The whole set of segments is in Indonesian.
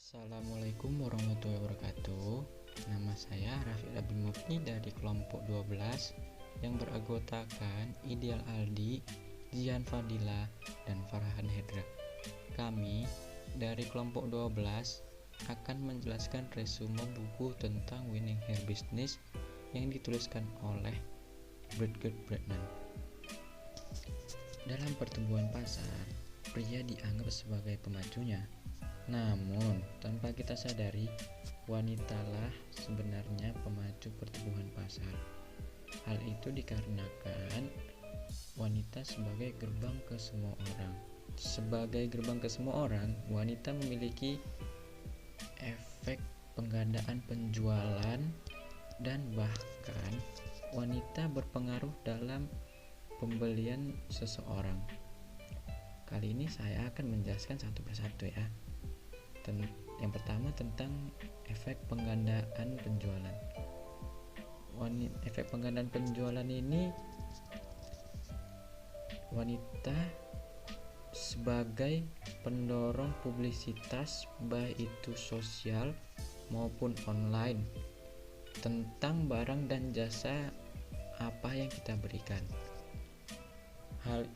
Assalamualaikum warahmatullahi wabarakatuh. Nama saya Rafiq Abdul Mufni dari kelompok 12 yang beranggotakan Ideal Aldi, Zian Fadila, dan Farhan Hedra. Kami dari kelompok 12 akan menjelaskan resume buku tentang Winning Hair Business yang dituliskan oleh Bradgert Brennan. Dalam pertumbuhan pasar, pria dianggap sebagai pemajunya. Namun, tanpa kita sadari, wanitalah sebenarnya pemaju pertumbuhan pasar. Hal itu dikarenakan wanita sebagai gerbang ke semua orang. Sebagai gerbang ke semua orang, wanita memiliki efek penggandaan penjualan dan bahkan wanita berpengaruh dalam pembelian seseorang. Kali ini saya akan menjelaskan satu persatu ya. Yang pertama tentang efek penggandaan penjualan. Efek penggandaan penjualan ini wanita sebagai pendorong publisitas baik itu sosial maupun online tentang barang dan jasa apa yang kita berikan. Hal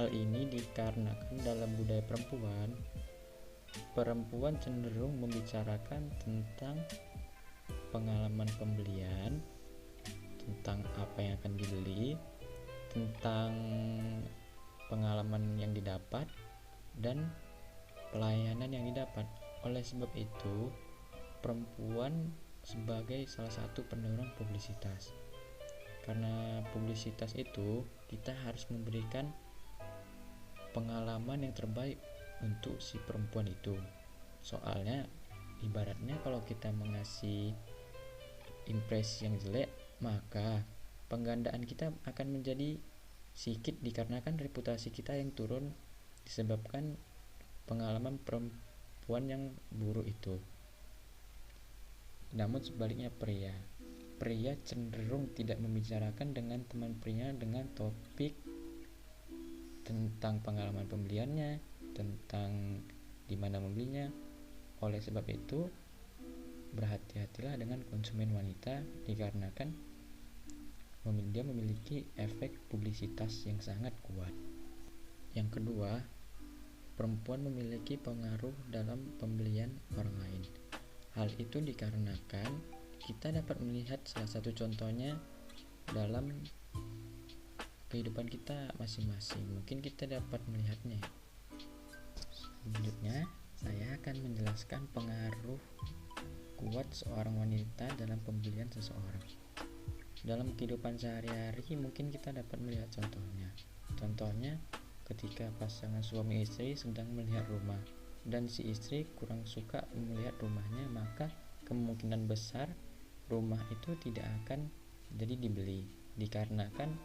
ini dikarenakan dalam budaya perempuan cenderung membicarakan tentang pengalaman pembelian, tentang apa yang akan dibeli, tentang pengalaman yang didapat, dan pelayanan yang didapat. Oleh sebab itu, perempuan sebagai salah satu pendorong publisitas. Karena publisitas itu, kita harus memberikan pengalaman yang terbaik untuk si perempuan itu. Soalnya ibaratnya kalau kita mengasih impresi yang jelek, maka penggandaan kita akan menjadi sedikit dikarenakan reputasi kita yang turun disebabkan pengalaman perempuan yang buruk itu. Namun sebaliknya pria cenderung tidak membicarakan dengan teman pria dengan topik tentang pengalaman pembeliannya, tentang di mana membelinya. Oleh sebab itu, berhati-hatilah dengan konsumen wanita dikarenakan dia memiliki efek publisitas yang sangat kuat. Yang kedua, perempuan memiliki pengaruh dalam pembelian orang lain. Hal itu dikarenakan kita dapat melihat salah satu contohnya dalam kehidupan kita masing-masing. Mungkin kita dapat melihatnya. Selanjutnya, saya akan menjelaskan pengaruh kuat seorang wanita dalam pembelian seseorang. Dalam kehidupan sehari-hari mungkin kita dapat melihat contohnya ketika pasangan suami istri sedang melihat rumah dan si istri kurang suka melihat rumahnya, maka kemungkinan besar rumah itu tidak akan jadi dibeli dikarenakan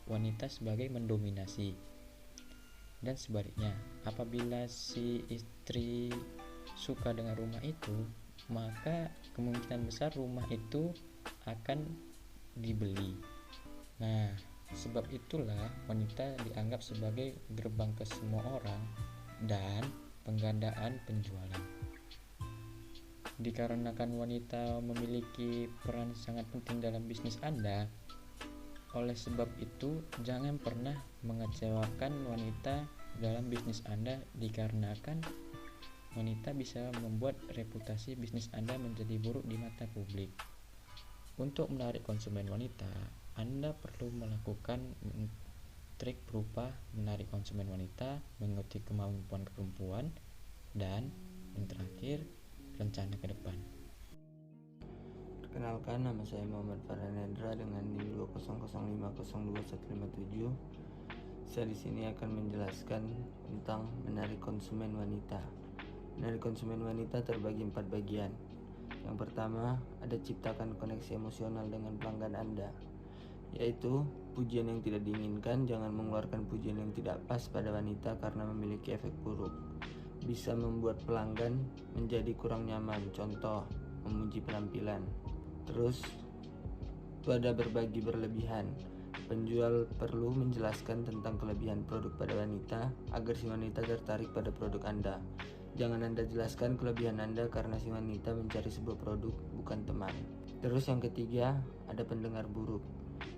wanita sebagai mendominasi. Dan sebaliknya, apabila si istri suka dengan rumah itu, maka kemungkinan besar rumah itu akan dibeli. Nah, sebab itulah wanita dianggap sebagai gerbang ke semua orang dan penggandaan penjualan. Dikarenakan wanita memiliki peran sangat penting dalam bisnis Anda, oleh sebab itu jangan pernah mengecewakan wanita dalam bisnis Anda dikarenakan wanita bisa membuat reputasi bisnis Anda menjadi buruk di mata publik. Untuk menarik konsumen wanita, Anda perlu melakukan trik berupa menarik konsumen wanita, mengikuti kemampuan perempuan, dan yang terakhir, rencana ke depan. Perkenalkan, nama saya Muhammad Farhan Hedra dengan NIM 200502157. Saya di sini akan menjelaskan tentang menarik konsumen wanita. Menarik konsumen wanita terbagi 4 bagian. Yang pertama, ada ciptakan koneksi emosional dengan pelanggan Anda, yaitu pujian yang tidak diinginkan. Jangan mengeluarkan pujian yang tidak pas pada wanita karena memiliki efek buruk. Bisa membuat pelanggan menjadi kurang nyaman. Contoh, memuji penampilan. Terus itu ada berbagi berlebihan. Penjual perlu menjelaskan tentang kelebihan produk pada wanita agar si wanita tertarik pada produk Anda. Jangan Anda jelaskan kelebihan Anda karena si wanita mencari sebuah produk, bukan teman. Terus yang ketiga, ada pendengar buruk.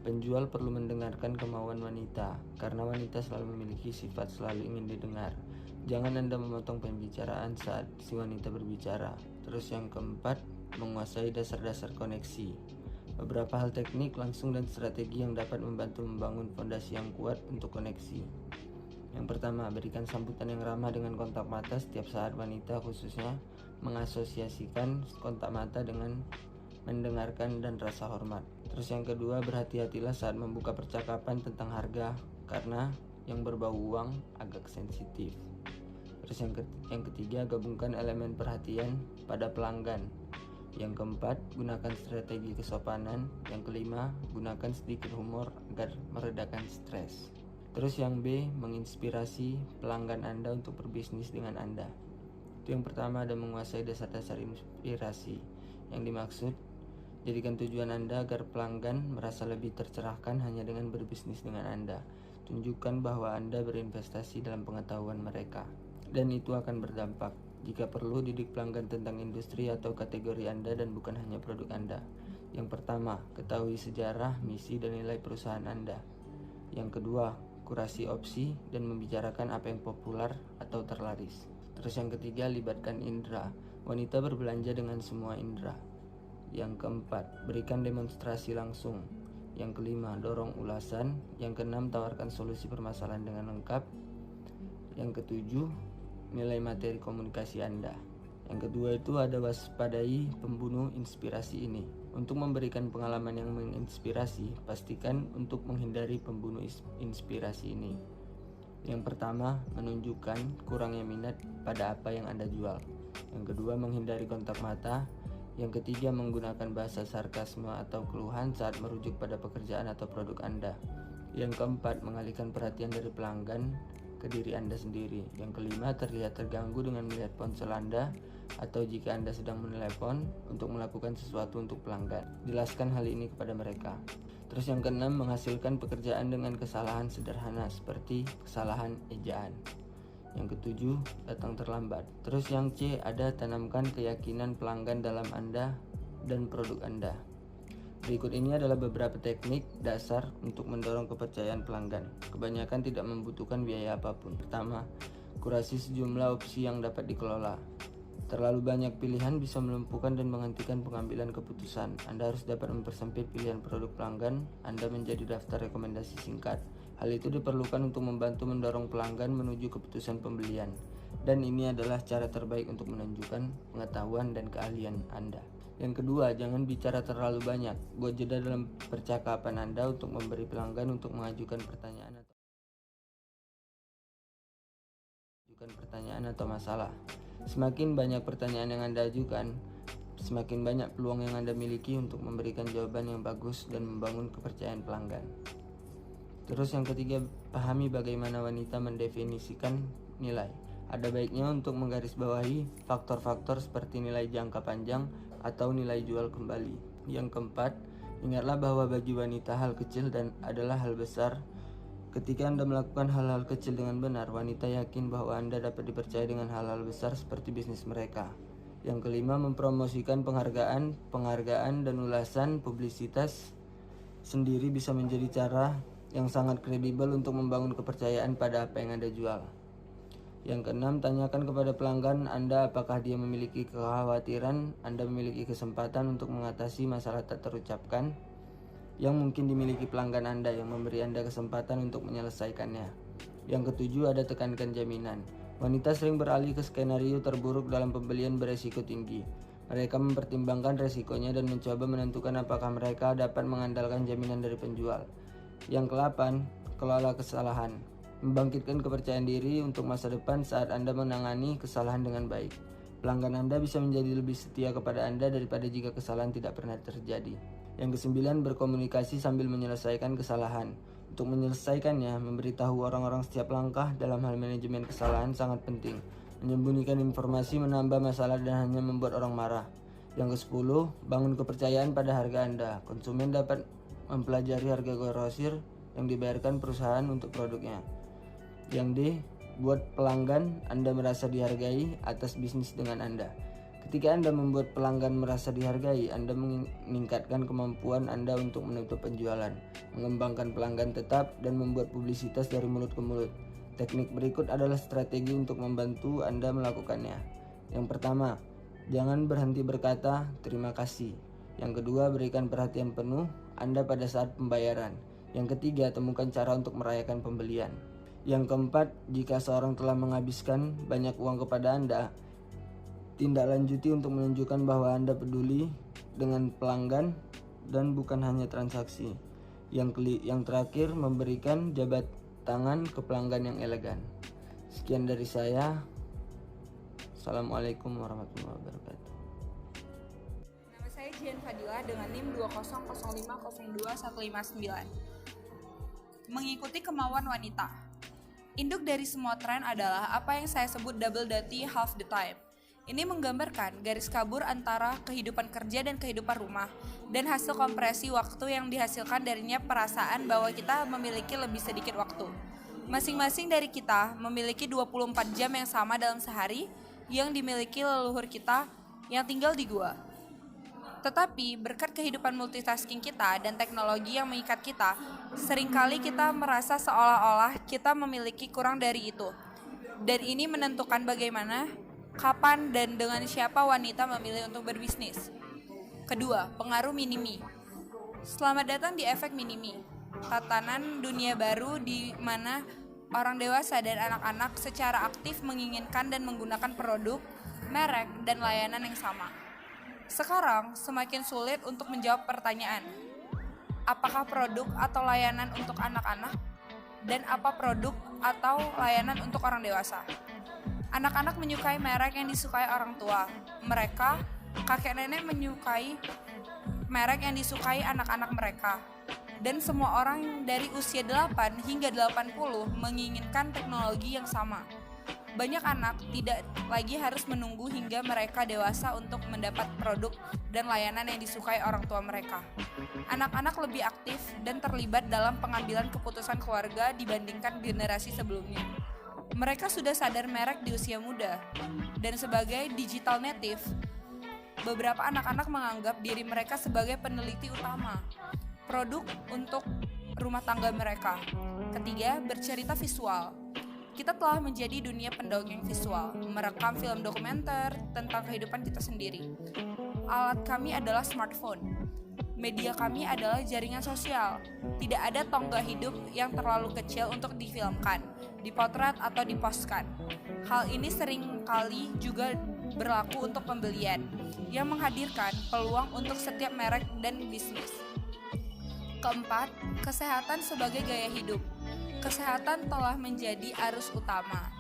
Penjual perlu mendengarkan kemauan wanita karena wanita selalu memiliki sifat selalu ingin didengar. Jangan Anda memotong pembicaraan saat si wanita berbicara. Terus yang keempat, menguasai dasar-dasar koneksi. Beberapa hal teknik, langsung dan strategi yang dapat membantu membangun fondasi yang kuat untuk koneksi. Yang pertama, berikan sambutan yang ramah dengan kontak mata setiap saat wanita, khususnya mengasosiasikan kontak mata dengan mendengarkan dan rasa hormat. Terus yang kedua, berhati-hatilah saat membuka percakapan tentang harga karena yang berbau uang agak sensitif. Terus yang ketiga, gabungkan elemen perhatian pada pelanggan. Yang keempat, gunakan strategi kesopanan. Yang kelima, gunakan sedikit humor agar meredakan stres. Terus yang B, menginspirasi pelanggan Anda untuk berbisnis dengan Anda. Itu yang pertama, ada menguasai dasar-dasar inspirasi. Yang dimaksud, jadikan tujuan Anda agar pelanggan merasa lebih tercerahkan hanya dengan berbisnis dengan Anda. Tunjukkan bahwa Anda berinvestasi dalam pengetahuan mereka, dan itu akan berdampak. Jika perlu, didik pelanggan tentang industri atau kategori Anda dan bukan hanya produk Anda. Yang pertama, ketahui sejarah, misi, dan nilai perusahaan Anda. Yang kedua, kurasi opsi dan membicarakan apa yang populer atau terlaris. Terus yang ketiga, libatkan indera. Wanita berbelanja dengan semua indera. Yang keempat, berikan demonstrasi langsung. Yang kelima, dorong ulasan. Yang keenam, tawarkan solusi permasalahan dengan lengkap. Yang ketujuh, nilai materi komunikasi Anda. Yang kedua itu ada waspadai pembunuh inspirasi ini. Untuk memberikan pengalaman yang menginspirasi, pastikan untuk menghindari pembunuh inspirasi ini. Yang pertama, menunjukkan kurangnya minat pada apa yang Anda jual. Yang kedua, menghindari kontak mata. Yang ketiga, menggunakan bahasa sarkasme atau keluhan saat merujuk pada pekerjaan atau produk Anda. Yang keempat, mengalihkan perhatian dari pelanggan ke diri Anda sendiri. Yang kelima, terlihat terganggu dengan melihat ponsel Anda atau jika Anda sedang menelepon untuk melakukan sesuatu untuk pelanggan. Jelaskan hal ini kepada mereka. Terus yang keenam, menghasilkan pekerjaan dengan kesalahan sederhana seperti kesalahan ejaan. Yang ketujuh, datang terlambat. Terus yang C, ada tanamkan keyakinan pelanggan dalam Anda dan produk Anda. Berikut ini adalah beberapa teknik dasar untuk mendorong kepercayaan pelanggan. Kebanyakan tidak membutuhkan biaya apapun. Pertama, kurasi sejumlah opsi yang dapat dikelola. Terlalu banyak pilihan bisa melumpuhkan dan menghentikan pengambilan keputusan. Anda harus dapat mempersempit pilihan produk pelanggan Anda menjadi daftar rekomendasi singkat. Hal itu diperlukan untuk membantu mendorong pelanggan menuju keputusan pembelian. Dan ini adalah cara terbaik untuk menunjukkan pengetahuan dan keahlian Anda. Yang kedua, jangan bicara terlalu banyak. Buat jeda dalam percakapan Anda untuk memberi pelanggan untuk mengajukan pertanyaan atau masalah. Semakin banyak pertanyaan yang Anda ajukan, semakin banyak peluang yang Anda miliki untuk memberikan jawaban yang bagus dan membangun kepercayaan pelanggan. Terus yang ketiga, pahami bagaimana wanita mendefinisikan nilai. Ada baiknya untuk menggarisbawahi faktor-faktor seperti nilai jangka panjang atau nilai jual kembali. Yang keempat, ingatlah bahwa bagi wanita hal kecil dan adalah hal besar. Ketika Anda melakukan hal-hal kecil dengan benar, wanita yakin bahwa Anda dapat dipercaya dengan hal-hal besar seperti bisnis mereka. Yang kelima, mempromosikan penghargaan dan ulasan publisitas sendiri bisa menjadi cara yang sangat kredibel untuk membangun kepercayaan pada apa yang Anda jual. Yang keenam, tanyakan kepada pelanggan Anda apakah dia memiliki kekhawatiran Anda memiliki kesempatan untuk mengatasi masalah tak terucapkan yang mungkin dimiliki pelanggan Anda yang memberi Anda kesempatan untuk menyelesaikannya. Yang ketujuh, ada tekankan jaminan. Wanita sering beralih ke skenario terburuk dalam pembelian beresiko tinggi. Mereka mempertimbangkan resikonya dan mencoba menentukan apakah mereka dapat mengandalkan jaminan dari penjual. Yang ke-8, kelola kesalahan. Membangkitkan kepercayaan diri untuk masa depan saat Anda menangani kesalahan dengan baik. Pelanggan Anda bisa menjadi lebih setia kepada Anda daripada jika kesalahan tidak pernah terjadi. Yang ke-9, berkomunikasi sambil menyelesaikan kesalahan. Untuk menyelesaikannya, memberitahu orang-orang setiap langkah dalam hal manajemen kesalahan sangat penting. Menyembunyikan informasi menambah masalah dan hanya membuat orang marah. Yang ke-10, bangun kepercayaan pada harga Anda. Konsumen dapat mempelajari harga grosir yang dibayarkan perusahaan untuk produknya. Yang D, buat pelanggan Anda merasa dihargai atas bisnis dengan Anda. Ketika Anda membuat pelanggan merasa dihargai, Anda meningkatkan kemampuan Anda untuk menutup penjualan, mengembangkan pelanggan tetap, dan membuat publisitas dari mulut ke mulut. Teknik berikut adalah strategi untuk membantu Anda melakukannya. Yang pertama, jangan berhenti berkata terima kasih. Yang kedua, berikan perhatian penuh Anda pada saat pembayaran. Yang ketiga, temukan cara untuk merayakan pembelian. Yang keempat, jika seorang telah menghabiskan banyak uang kepada Anda, tindak lanjuti untuk menunjukkan bahwa Anda peduli dengan pelanggan dan bukan hanya transaksi. Yang terakhir, memberikan jabat tangan ke pelanggan yang elegan. Sekian dari saya. Assalamualaikum warahmatullahi wabarakatuh. Nama saya Jian Fadila dengan NIM 200505159. Mengikuti kemauan wanita. Induk dari semua tren adalah apa yang saya sebut double duty half the time. Ini menggambarkan garis kabur antara kehidupan kerja dan kehidupan rumah, dan hasil kompresi waktu yang dihasilkan darinya perasaan bahwa kita memiliki lebih sedikit waktu. Masing-masing dari kita memiliki 24 jam yang sama dalam sehari yang dimiliki leluhur kita yang tinggal di gua. Tetapi berkat kehidupan multitasking kita dan teknologi yang mengikat kita, seringkali kita merasa seolah-olah kita memiliki kurang dari itu. Dan ini menentukan bagaimana, kapan, dan dengan siapa wanita memilih untuk berbisnis. Kedua, pengaruh minimi. Selamat datang di efek minimi, tatanan dunia baru di mana orang dewasa dan anak-anak secara aktif menginginkan dan menggunakan produk, merek, dan layanan yang sama. Sekarang semakin sulit untuk menjawab pertanyaan, apakah produk atau layanan untuk anak-anak, dan apa produk atau layanan untuk orang dewasa. Anak-anak menyukai merek yang disukai orang tua. Mereka, kakek nenek menyukai merek yang disukai anak-anak mereka. Dan semua orang dari usia 8 hingga 80 menginginkan teknologi yang sama. Banyak anak tidak lagi harus menunggu hingga mereka dewasa untuk mendapat produk dan layanan yang disukai orang tua mereka. Anak-anak lebih aktif dan terlibat dalam pengambilan keputusan keluarga dibandingkan generasi sebelumnya. Mereka sudah sadar merek di usia muda, dan sebagai digital native, beberapa anak-anak menganggap diri mereka sebagai peneliti utama produk untuk rumah tangga mereka. Ketiga, bercerita visual. Kita telah menjadi dunia pendongeng visual, merekam film dokumenter tentang kehidupan kita sendiri. Alat kami adalah smartphone. Media kami adalah jaringan sosial. Tidak ada tonggak hidup yang terlalu kecil untuk difilmkan, dipotret atau dipostkan. Hal ini seringkali juga berlaku untuk pembelian, yang menghadirkan peluang untuk setiap merek dan bisnis. Keempat, kesehatan sebagai gaya hidup. Kesehatan telah menjadi arus utama.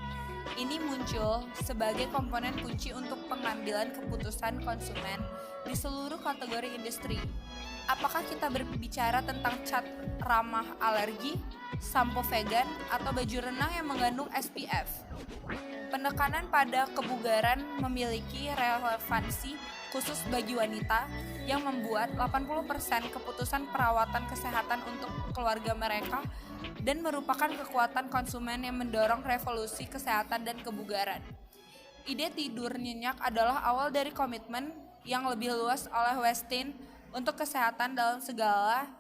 Ini muncul sebagai komponen kunci untuk pengambilan keputusan konsumen di seluruh kategori industri. Apakah kita berbicara tentang cat ramah alergi, sampo vegan, atau baju renang yang mengandung SPF? Penekanan pada kebugaran memiliki relevansi khusus bagi wanita yang membuat 80% keputusan perawatan kesehatan untuk keluarga mereka dan merupakan kekuatan konsumen yang mendorong revolusi kesehatan dan kebugaran. Ide tidur nyenyak adalah awal dari komitmen yang lebih luas oleh Westin untuk kesehatan dalam segala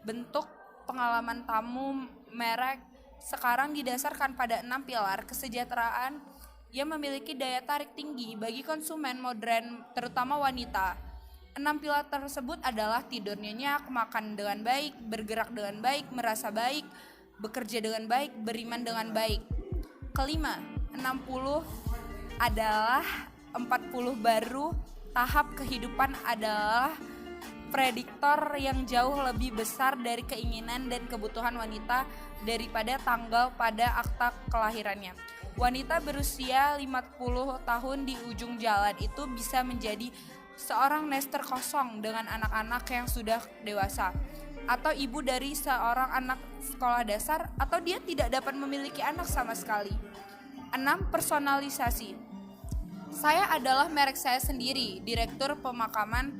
bentuk. Pengalaman tamu merek sekarang didasarkan pada 6 pilar kesejahteraan yang memiliki daya tarik tinggi bagi konsumen modern, terutama wanita. 6 pilar tersebut adalah tidur nyenyak, makan dengan baik, bergerak dengan baik, merasa baik, bekerja dengan baik, beriman dengan baik. Kelima, 60 adalah 40 baru. Tahap kehidupan adalah prediktor yang jauh lebih besar dari keinginan dan kebutuhan wanita daripada tanggal pada akta kelahirannya. Wanita berusia 50 tahun di ujung jalan itu bisa menjadi seorang nester kosong dengan anak-anak yang sudah dewasa, atau ibu dari seorang anak sekolah dasar, atau dia tidak dapat memiliki anak sama sekali. 6. Personalisasi. Saya adalah merek saya sendiri. Direktur pemakaman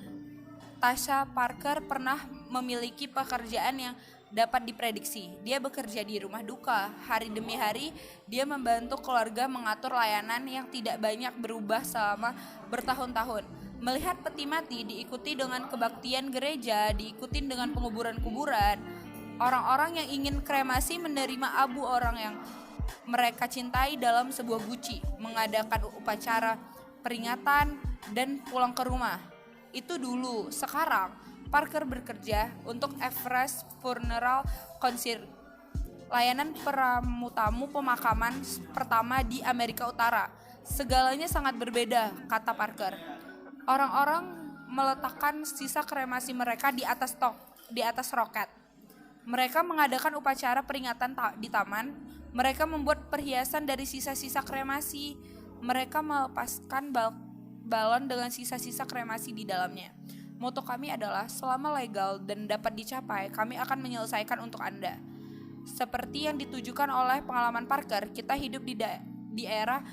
Tasha Parker pernah memiliki pekerjaan yang dapat diprediksi. Dia bekerja di rumah duka. Hari demi hari, dia membantu keluarga mengatur layanan yang tidak banyak berubah selama bertahun-tahun. Melihat peti mati diikuti dengan kebaktian gereja, diikuti dengan penguburan kuburan. Orang-orang yang ingin kremasi menerima abu orang yang mereka cintai dalam sebuah guci, mengadakan upacara peringatan dan pulang ke rumah. Itu dulu. Sekarang Parker bekerja untuk Everest Funeral Concierge, layanan tamu pemakaman pertama di Amerika Utara. Segalanya sangat berbeda, kata Parker. Orang-orang meletakkan sisa kremasi mereka di atas roket. Mereka mengadakan upacara peringatan di taman. Mereka membuat perhiasan dari sisa-sisa kremasi. Mereka melepaskan balon dengan sisa-sisa kremasi di dalamnya. Moto kami adalah, selama legal dan dapat dicapai, kami akan menyelesaikan untuk Anda. Seperti yang ditujukan oleh pengalaman Parker, kita hidup di era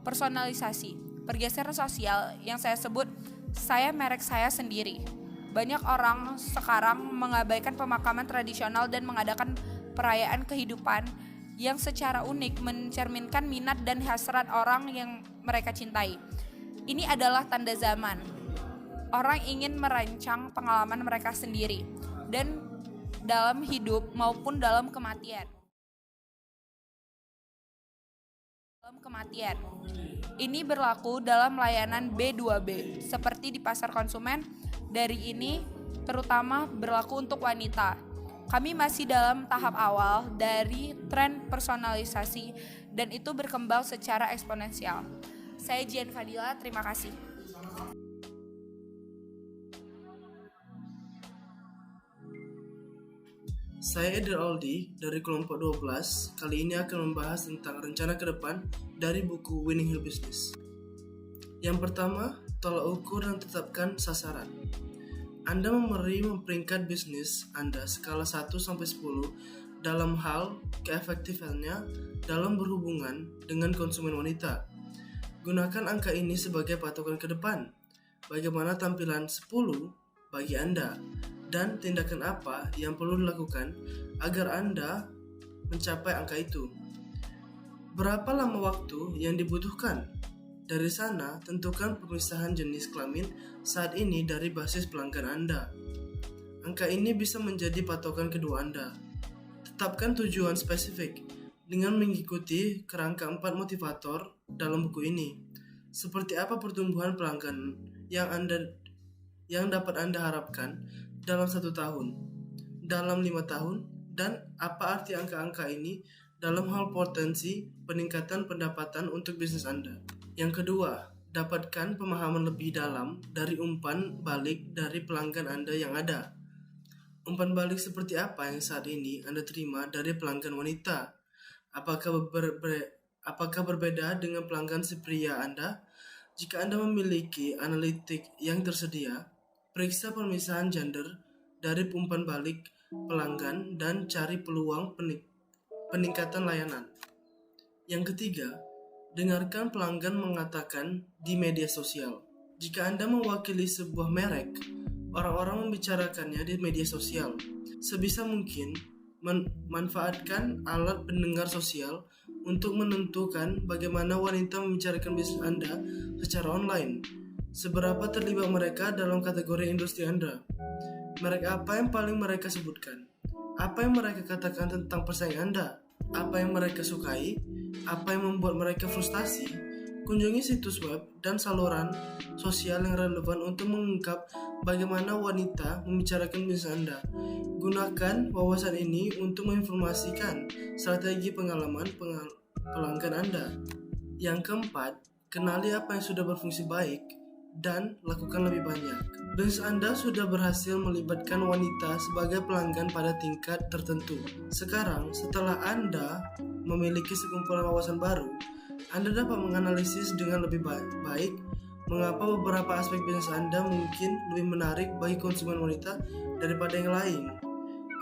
personalisasi, pergeseran sosial yang saya sebut saya merek saya sendiri. Banyak orang sekarang mengabaikan pemakaman tradisional dan mengadakan perayaan kehidupan yang secara unik mencerminkan minat dan hasrat orang yang mereka cintai. Ini adalah tanda zaman. Orang ingin merancang pengalaman mereka sendiri, dan dalam hidup maupun dalam kematian. Ini berlaku dalam layanan B2B, seperti di pasar konsumen. Dari ini terutama berlaku untuk wanita. Kami masih dalam tahap awal dari tren personalisasi, dan itu berkembang secara eksponensial. Saya Jian Fadila, terima kasih. Saya Eder Aldi dari kelompok 12. Kali ini akan membahas tentang rencana ke depan dari buku Winning Your Business. Yang pertama, tolak ukur dan tetapkan sasaran. Anda memperingkat bisnis Anda skala 1-10 dalam hal keefektifannya dalam berhubungan dengan konsumen wanita. Gunakan angka ini sebagai patokan ke depan. Bagaimana tampilan 10 bagi Anda, dan tindakan apa yang perlu dilakukan agar Anda mencapai angka itu. Berapa lama waktu yang dibutuhkan? Dari sana, tentukan pemisahan jenis kelamin saat ini dari basis pelanggan Anda. Angka ini bisa menjadi patokan kedua Anda. Tetapkan tujuan spesifik dengan mengikuti kerangka 4 motivator dalam buku ini. Seperti apa pertumbuhan pelanggan yang dapat Anda harapkan dalam 1 tahun, dalam 5 tahun, dan apa arti angka-angka ini dalam hal potensi peningkatan pendapatan untuk bisnis Anda. Yang kedua, dapatkan pemahaman lebih dalam dari umpan balik dari pelanggan Anda yang ada. Umpan balik seperti apa yang saat ini Anda terima dari pelanggan wanita? Apakah berbeda dengan pelanggan si pria Anda? Jika Anda memiliki analitik yang tersedia, periksa pemisahan gender dari umpan balik pelanggan dan cari peluang peningkatan layanan. Yang ketiga, dengarkan pelanggan mengatakan di media sosial. Jika Anda mewakili sebuah merek, orang-orang membicarakannya di media sosial. Sebisa mungkin, manfaatkan alat pendengar sosial untuk menentukan bagaimana wanita membicarakan bisnis Anda secara online. Seberapa terlibat mereka dalam kategori industri Anda? Merek apa yang paling mereka sebutkan? Apa yang mereka katakan tentang pesaing Anda? Apa yang mereka sukai? Apa yang membuat mereka frustasi? Kunjungi situs web dan saluran sosial yang relevan untuk mengungkap bagaimana wanita membicarakan bisnis Anda. Gunakan wawasan ini untuk menginformasikan strategi pengalaman pelanggan Anda. Yang keempat, kenali apa yang sudah berfungsi baik dan lakukan lebih banyak. Bisnis Anda sudah berhasil melibatkan wanita sebagai pelanggan pada tingkat tertentu. Sekarang, setelah Anda memiliki sekumpulan wawasan baru, Anda dapat menganalisis dengan lebih baik mengapa beberapa aspek bisnis Anda mungkin lebih menarik bagi konsumen wanita daripada yang lain.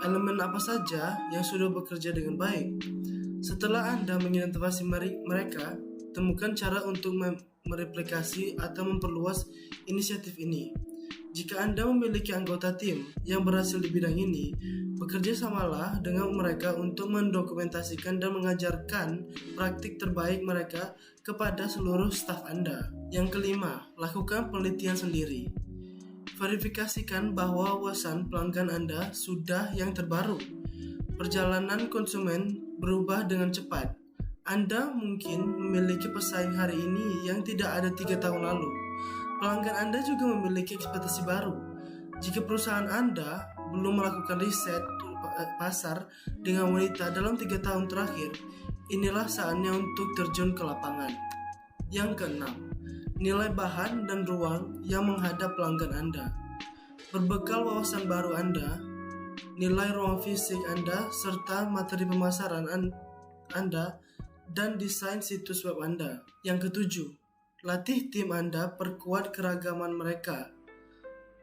Elemen apa saja yang sudah bekerja dengan baik? Setelah Anda mengidentifikasi mereka, temukan cara untuk mereplikasi atau memperluas inisiatif ini. Jika Anda memiliki anggota tim yang berhasil di bidang ini, bekerja samalah dengan mereka untuk mendokumentasikan dan mengajarkan praktik terbaik mereka kepada seluruh staf Anda. Yang kelima, lakukan penelitian sendiri. Verifikasikan bahwa wawasan pelanggan Anda sudah yang terbaru. Perjalanan konsumen berubah dengan cepat. Anda mungkin memiliki pesaing hari ini yang tidak ada 3 tahun lalu. Pelanggan Anda juga memiliki ekspektasi baru. Jika perusahaan Anda belum melakukan riset pasar dengan wanita dalam 3 tahun terakhir, inilah saatnya untuk terjun ke lapangan. Yang keenam, nilai bahan dan ruang yang menghadap pelanggan Anda. Berbekal wawasan baru Anda, nilai ruang fisik Anda, serta materi pemasaran Anda, dan desain situs web Anda. Yang ketujuh, latih tim Anda, perkuat keragaman mereka.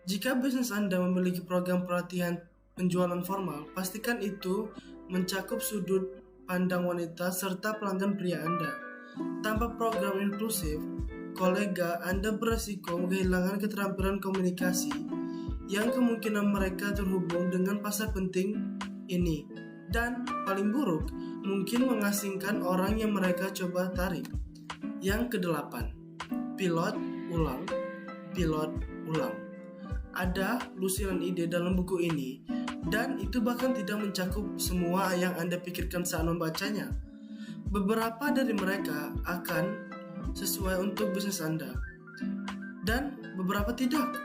Jika bisnis Anda memiliki program pelatihan penjualan formal, pastikan itu mencakup sudut pandang wanita serta pelanggan pria Anda. Tanpa program inklusif, kolega Anda beresiko kehilangan keterampilan komunikasi yang kemungkinan mereka terhubung dengan pasar penting ini. Dan paling buruk, mungkin mengasingkan orang yang mereka coba tarik. Yang kedelapan, pilot ulang. Ada lusiran ide dalam buku ini, dan itu bahkan tidak mencakup semua yang Anda pikirkan saat membacanya. Beberapa dari mereka akan sesuai untuk bisnis Anda, dan beberapa tidak.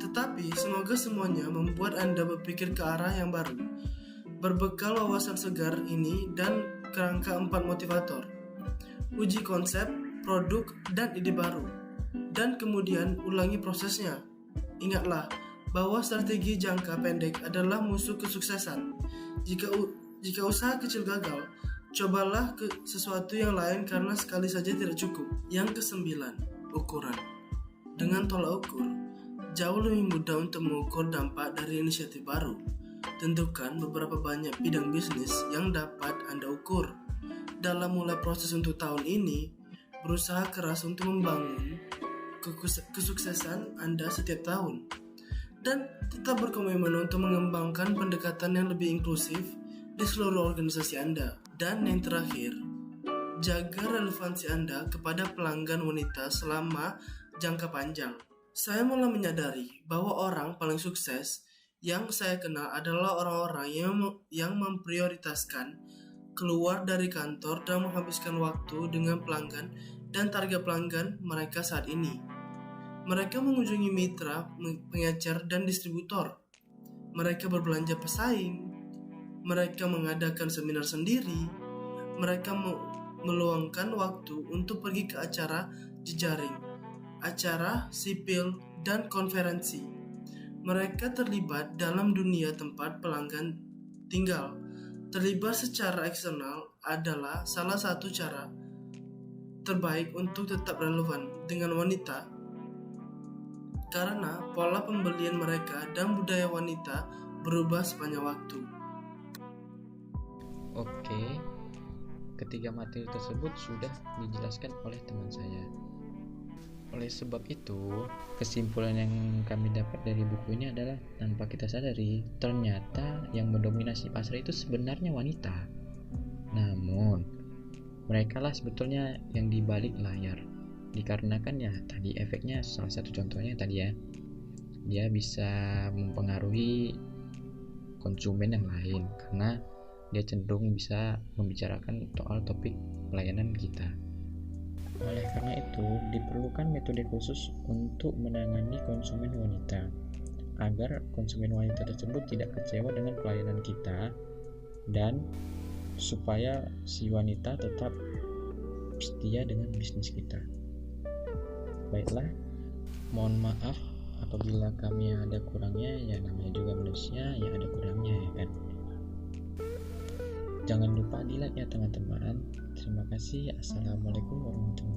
Tetapi semoga semuanya membuat Anda berpikir ke arah yang baru. Berbekal wawasan segar ini dan kerangka 4 motivator, uji konsep, produk, dan ide baru, dan kemudian ulangi prosesnya. Ingatlah bahwa strategi jangka pendek adalah musuh kesuksesan. Jika usaha kecil gagal, cobalah ke sesuatu yang lain karena sekali saja tidak cukup. Yang kesembilan, ukuran. Dengan tolak ukur, jauh lebih mudah untuk mengukur dampak dari inisiatif baru. Tentukan beberapa banyak bidang bisnis yang dapat Anda ukur. Dalam mulai proses untuk tahun ini, berusaha keras untuk membangun kesuksesan Anda setiap tahun, dan tetap berkomitmen untuk mengembangkan pendekatan yang lebih inklusif di seluruh organisasi Anda. Dan yang terakhir, jaga relevansi Anda kepada pelanggan wanita selama jangka panjang. Saya mulai menyadari bahwa orang paling sukses yang saya kenal adalah orang-orang yang memprioritaskan keluar dari kantor dan menghabiskan waktu dengan pelanggan dan target pelanggan mereka saat ini. Mereka mengunjungi mitra, pengecer, dan distributor. Mereka berbelanja pesaing. Mereka mengadakan seminar sendiri. Mereka meluangkan waktu untuk pergi ke acara jejaring, acara sipil, dan konferensi. Mereka terlibat dalam dunia tempat pelanggan tinggal. Terlibat secara eksternal adalah salah satu cara terbaik untuk tetap relevan dengan wanita, karena pola pembelian mereka dan budaya wanita berubah sepanjang waktu. Oke, ketiga materi tersebut sudah dijelaskan oleh teman saya. Oleh sebab itu, kesimpulan yang kami dapat dari buku ini adalah tanpa kita sadari, ternyata yang mendominasi pasar itu sebenarnya wanita. Namun, mereka lah sebetulnya yang di balik layar. Dikarenakan ya tadi efeknya, salah satu contohnya tadi ya, dia bisa mempengaruhi konsumen yang lain karena dia cenderung bisa membicarakan soal topik pelayanan kita. Oleh karena itu, diperlukan metode khusus untuk menangani konsumen wanita agar konsumen wanita tersebut tidak kecewa dengan pelayanan kita dan supaya si wanita tetap setia dengan bisnis kita. Baiklah, mohon maaf apabila kami ada kurangnya, ya namanya juga manusia, ya ada kurangnya ya kan. Jangan lupa di like ya teman-teman. Terima kasih. Assalamualaikum warahmatullahi wabarakatuh.